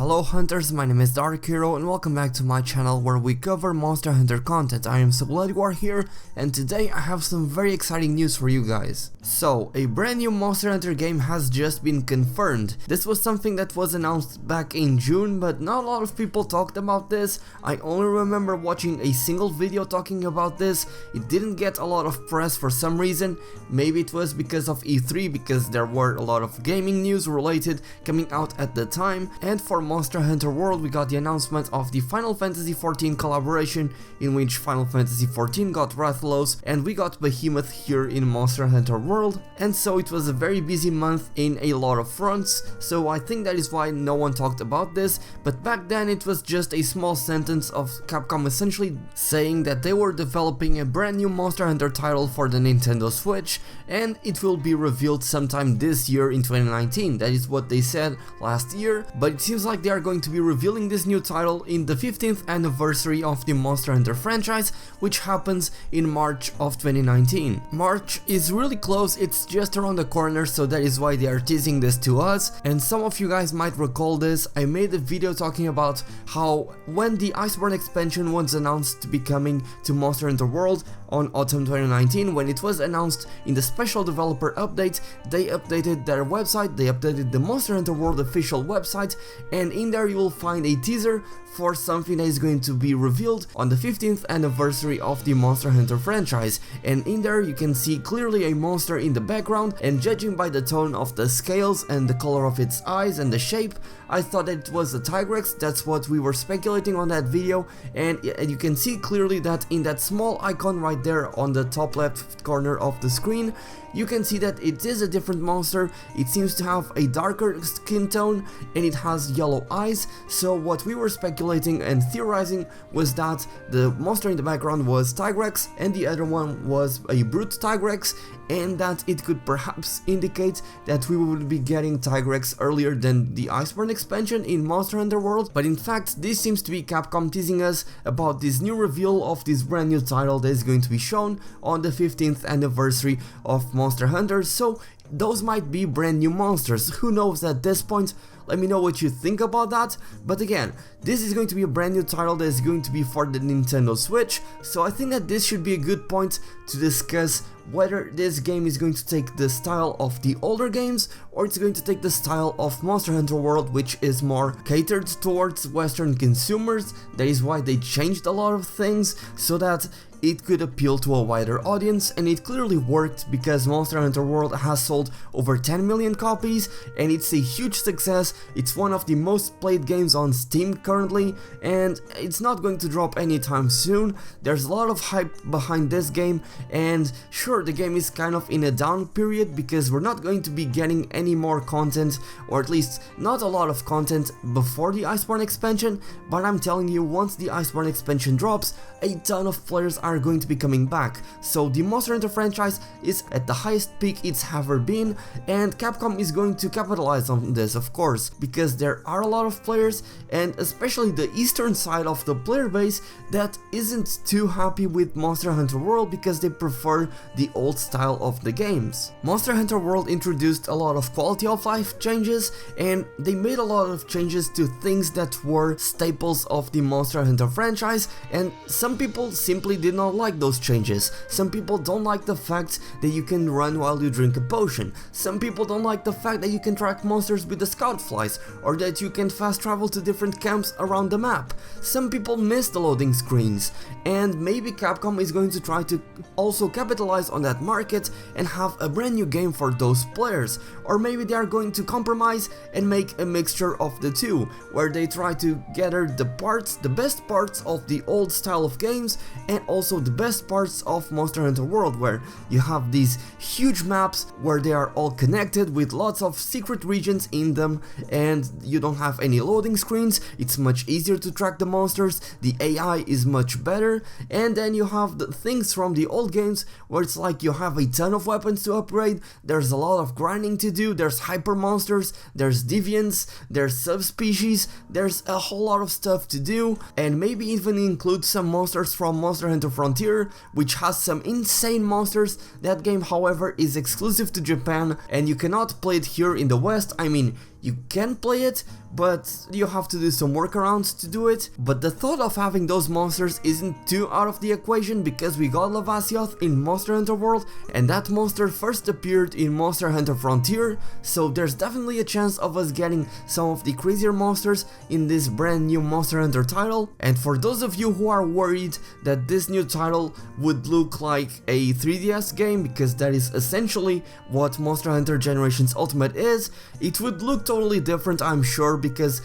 Hello hunters, my name is DarkHero and welcome back to my channel where we cover Monster Hunter content. I am so glad you are here, and today I have some very exciting news for you guys. So, a brand new Monster Hunter game has just been confirmed. This was something that was announced back in June, but not a lot of people talked about this. I only remember watching a single video talking about this. It didn't get a lot of press for some reason. Maybe it was because of E3, because there were a lot of gaming news related coming out at the time, and for Monster Hunter World we got the announcement of the Final Fantasy XIV collaboration, in which Final Fantasy XIV got Rathalos and we got Behemoth here in Monster Hunter World, and so it was a very busy month in a lot of fronts, so I think that is why no one talked about this. But back then it was just a small sentence of Capcom essentially saying that they were developing a brand new Monster Hunter title for the Nintendo Switch and it will be revealed sometime this year in 2019. That is what they said last year, but it seems like they are going to be revealing this new title in the 15th anniversary of the Monster Hunter franchise, which happens in March of 2019. March is really close, it's just around the corner, so that is why they are teasing this to us. And some of you guys might recall this, I made a video talking about how when the Iceborne expansion was announced to be coming to Monster Hunter World on autumn 2019, when it was announced in the special developer update, they updated their website, they updated the Monster Hunter World official website, and in there you will find a teaser for something that is going to be revealed on the 15th anniversary of the Monster Hunter franchise. And in there you can see clearly a monster in the background, and judging by the tone of the scales and the color of its eyes and the shape, I thought that it was a Tigrex. That's what we were speculating on that video, and you can see clearly that in that small icon right there on the top left corner of the screen, you can see that it is a different monster. It seems to have a darker skin tone and it has yellow eyes. So what we were speculating and theorizing was that the monster in the background was Tigrex and the other one was a brute Tigrex, and that it could perhaps indicate that we would be getting Tigrex earlier than the Iceborne expansion in Monster Hunter World. But in fact, this seems to be Capcom teasing us about this new reveal of this brand new title that is going to be shown on the 15th anniversary of Monster Hunter. So those might be brand new monsters, who knows at this point. Let me know what you think about that. But again, this is going to be a brand new title that is going to be for the Nintendo Switch, so I think that this should be a good point to discuss whether this game is going to take the style of the older games or it's going to take the style of Monster Hunter World, which is more catered towards Western consumers. That is why they changed a lot of things so that it could appeal to a wider audience, and it clearly worked because Monster Hunter World has sold over 10 million copies and it's a huge success. It's one of the most played games on Steam currently, and it's not going to drop anytime soon. There's a lot of hype behind this game, and sure, the game is kind of in a down period because we're not going to be getting any more content, or at least not a lot of content before the Iceborne expansion, but I'm telling you, once the Iceborne expansion drops, a ton of players are going to be coming back. So the Monster Hunter franchise is at the highest peak it's ever been, and Capcom is going to capitalize on this, of course, because there are a lot of players, and especially the eastern side of the player base, that isn't too happy with Monster Hunter World because they prefer the old style of the games. Monster Hunter World introduced a lot of quality of life changes, and they made a lot of changes to things that were staples of the Monster Hunter franchise, and some people simply did not like those changes. Some people don't like the fact that you can run while you drink a potion. Some people don't like the fact that you can track monsters with the scout flies, or that you can fast travel to different camps around the map. Some people miss the loading screens, and maybe Capcom is going to try to also capitalize on that market and have a brand new game for those players. Or maybe they are going to compromise and make a mixture of the two, where they try to gather the parts, the best parts of the old style of games and also the best parts of Monster Hunter World, where you have these huge maps where they are all connected with lots of secret regions in them, and you don't have any loading screens. It's much easier to track the monsters, the AI is much better, and then you have the things from the old games where it's like you have a ton of weapons to upgrade, there's a lot of grinding to do, there's hyper monsters, there's deviants, there's subspecies, there's a whole lot of stuff to do, and maybe even include some monsters from Monster Hunter Frontier, which has some insane monsters. That game, however, is exclusive to Japan and you cannot play it here in the West. I mean, you can play it, but you have to do some workarounds to do it. But the thought of having those monsters isn't too out of the equation, because we got Lavasioth in Monster Hunter World, and that monster first appeared in Monster Hunter Frontier, so there's definitely a chance of us getting some of the crazier monsters in this brand new Monster Hunter title. And for those of you who are worried that this new title would look like a 3DS game, because that is essentially what Monster Hunter Generations Ultimate is, it would look totally different, I'm sure, because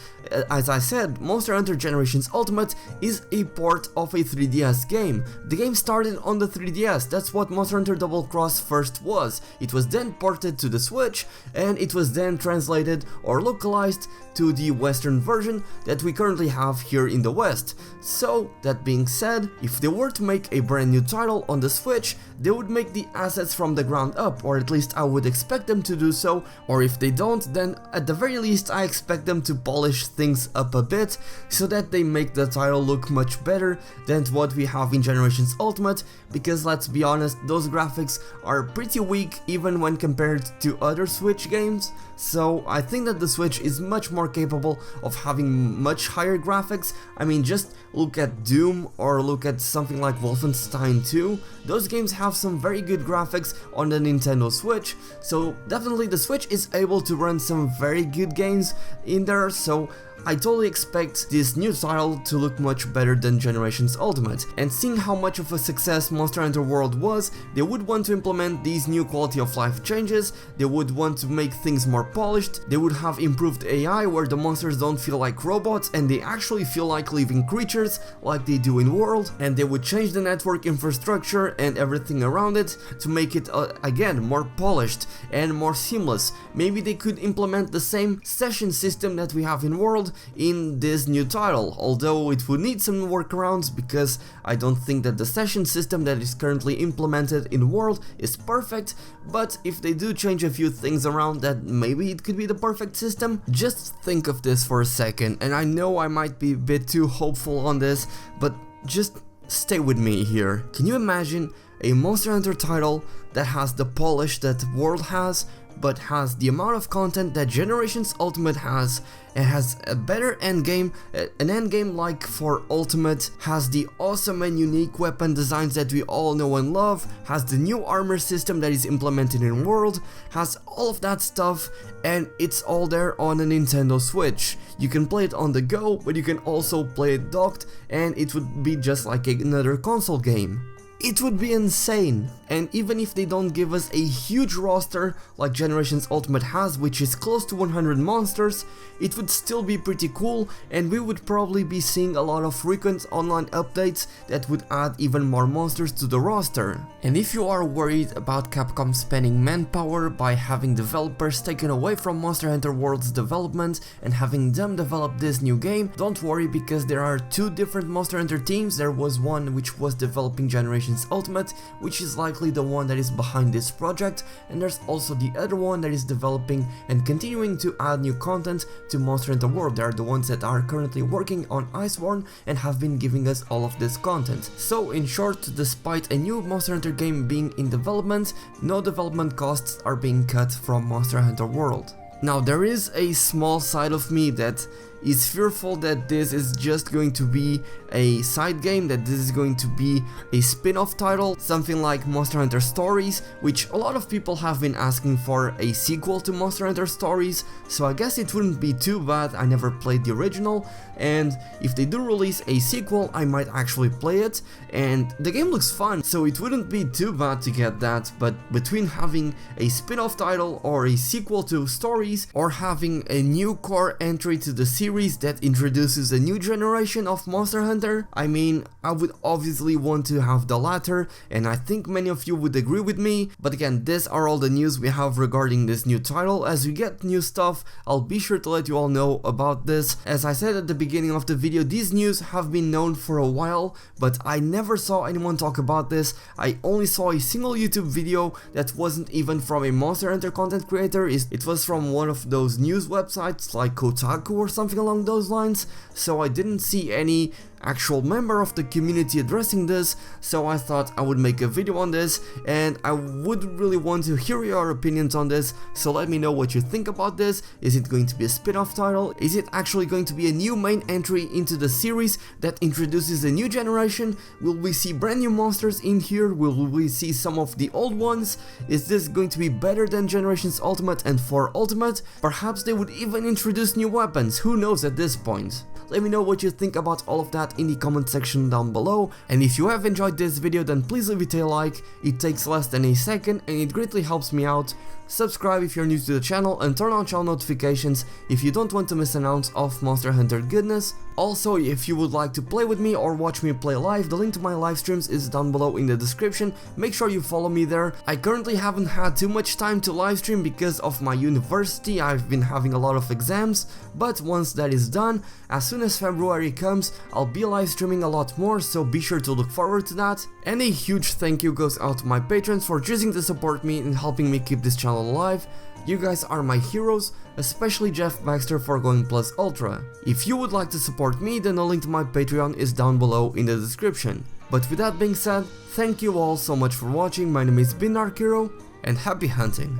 as I said, Monster Hunter Generations Ultimate is a port of a 3DS game. The game started on the 3DS, that's what Monster Hunter Double Cross first was. It was then ported to the Switch, and it was then translated or localized to the Western version that we currently have here in the West. So, that being said, if they were to make a brand new title on the Switch, they would make the assets from the ground up, or at least I would expect them to do so, or if they don't, then at the very least I expect them to polish things up a bit, so that they make the title look much better than what we have in Generations Ultimate, because let's be honest, those graphics are pretty weak even when compared to other Switch games. So I think that the Switch is much more capable of having much higher graphics. I mean, just look at Doom or look at something like Wolfenstein 2. Those games have some very good graphics on the Nintendo Switch, so definitely the Switch is able to run some very good games in there, so I totally expect this new title to look much better than Generations Ultimate. And seeing how much of a success Monster Hunter World was, they would want to implement these new quality of life changes, they would want to make things more polished, they would have improved AI where the monsters don't feel like robots and they actually feel like living creatures like they do in World, and they would change the network infrastructure and everything around it to make it again more polished and more seamless. Maybe they could implement the same session system that we have in World in this new title, although it would need some workarounds, because I don't think that the session system that is currently implemented in World is perfect, but if they do change a few things around, that maybe it could be the perfect system. Just think of this for a second, and I know I might be a bit too hopeful on this, but just stay with me here. Can you imagine a Monster Hunter title that has the polish that World has, but has the amount of content that Generations Ultimate has? It has a better endgame, an endgame like for Ultimate, has the awesome and unique weapon designs that we all know and love, has the new armor system that is implemented in World, has all of that stuff, and it's all there on a Nintendo Switch. You can play it on the go, but you can also play it docked, and it would be just like another console game. It would be insane, and even if they don't give us a huge roster like Generations Ultimate has, which is close to 100 monsters, it would still be pretty cool, and we would probably be seeing a lot of frequent online updates that would add even more monsters to the roster. And if you are worried about Capcom spending manpower by having developers taken away from Monster Hunter World's development and having them develop this new game, don't worry, because there are two different Monster Hunter teams. There was one which was developing Generations Ultimate, which is likely the one that is behind this project, and there's also the other one that is developing and continuing to add new content to Monster Hunter World. They are the ones that are currently working on Iceborne and have been giving us all of this content. So in short, despite a new Monster Hunter game being in development, no development costs are being cut from Monster Hunter World. Now, there is a small side of me that is fearful that this is just going to be a side game, that this is going to be a spin-off title, something like Monster Hunter Stories, which a lot of people have been asking for a sequel to Monster Hunter Stories, so I guess it wouldn't be too bad. I never played the original, and if they do release a sequel, I might actually play it, and the game looks fun, so it wouldn't be too bad to get that. But between having a spin-off title or a sequel to Stories, or having a new core entry to the series that introduces a new generation of Monster Hunter, I mean, I would obviously want to have the latter, and I think many of you would agree with me. But again, these are all the news we have regarding this new title. As we get new stuff, I'll be sure to let you all know about this. As I said at the beginning of the video, these news have been known for a while, but I never saw anyone talk about this. I only saw a single YouTube video that wasn't even from a Monster Hunter content creator. It was from one of those news websites like Kotaku or something along those lines, so I didn't see any actual member of the community addressing this, so I thought I would make a video on this, and I would really want to hear your opinions on this, so let me know what you think about this. Is it going to be a spin-off title? Is it actually going to be a new main entry into the series that introduces a new generation? Will we see brand new monsters in here? Will we see some of the old ones? Is this going to be better than Generations Ultimate and 4 Ultimate? Perhaps they would even introduce new weapons, who knows at this point? Let me know what you think about all of that in the comment section down below, and if you have enjoyed this video then please leave it a like, it takes less than a second and it greatly helps me out. Subscribe if you're new to the channel and turn on channel notifications if you don't want to miss an ounce of Monster Hunter goodness. Also, if you would like to play with me or watch me play live, the link to my live streams is down below in the description, make sure you follow me there. I currently haven't had too much time to live stream because of my university, I've been having a lot of exams, but once that is done, as soon as February comes, I'll be live streaming a lot more, so be sure to look forward to that. And a huge thank you goes out to my patrons for choosing to support me and helping me keep this channel alive. You guys are my heroes, especially Jeff Baxter for going Plus Ultra. If you would like to support me, then the link to my Patreon is down below in the description. But with that being said, thank you all so much for watching, my name is DarkHero, and happy hunting!